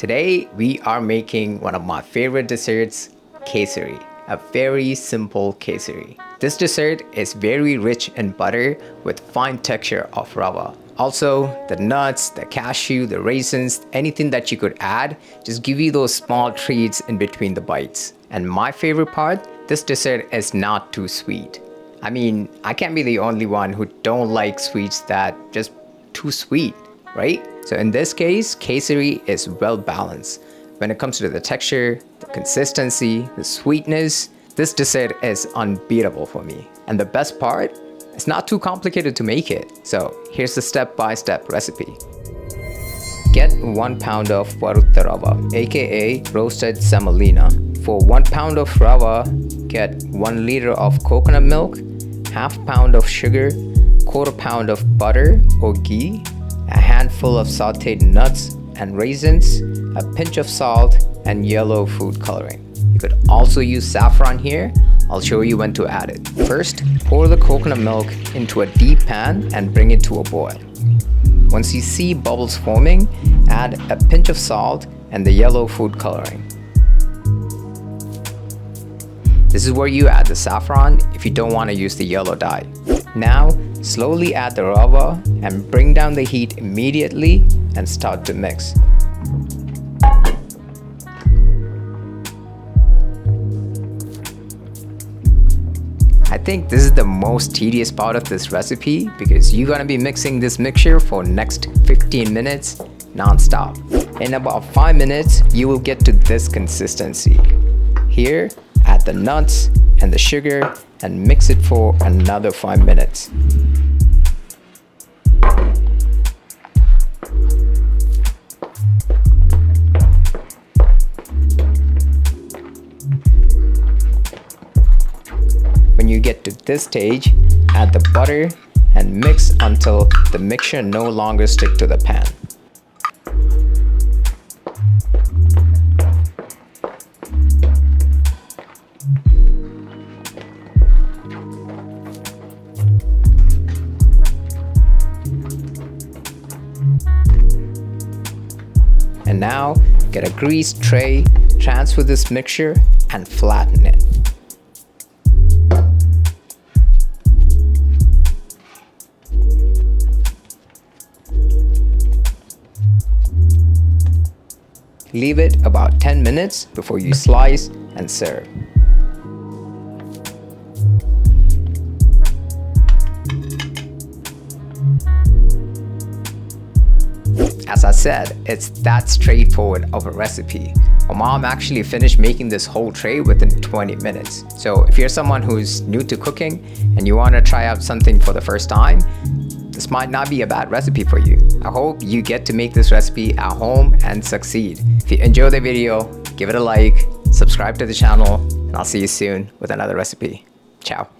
Today we are making one of my favorite desserts, Kesari, a very simple Kesari. This dessert is very rich in butter with fine texture of rava. Also, the nuts, the cashew, the raisins, anything that you could add, just give you those small treats in between the bites. And my favorite part, this dessert is not too sweet. I mean, I can't be the only one who don't like sweets that just too sweet, right? So in this case, Kesari is well balanced. When it comes to the texture, the consistency, the sweetness, this dessert is unbeatable for me. And the best part, it's not too complicated to make it. So here's the step-by-step recipe. Get 1 pound of varuthedutha rava, aka roasted semolina. For 1 pound of rava, get 1 liter of coconut milk, half pound of sugar, quarter pound of butter or ghee, a handful of sauteed nuts and raisins, a pinch of salt, and yellow food coloring. You could also use saffron here. I'll show you when to add it. First, pour the coconut milk into a deep pan and bring it to a boil. Once you see bubbles forming, add a pinch of salt and the yellow food coloring. This is where you add the saffron if you don't want to use the yellow dye. Now, slowly add the rava and bring down the heat immediately and start to mix. I think this is the most tedious part of this recipe because you're gonna be mixing this mixture for next 15 minutes non-stop. In about 5 minutes, you will get to this consistency. Here, add the nuts and the sugar and mix it for another 5 minutes. When you get to this stage, add the butter and mix until the mixture no longer sticks to the pan. And now, get a greased tray, transfer this mixture and flatten it. Leave it about 10 minutes before you slice and serve. As I said, it's that straightforward of a recipe. My mom actually finished making this whole tray within 20 minutes. So if you're someone who's new to cooking and you want to try out something for the first time, this might not be a bad recipe for you. I hope you get to make this recipe at home and succeed. If you enjoyed the video, give it a like, subscribe to the channel, and I'll see you soon with another recipe. Ciao.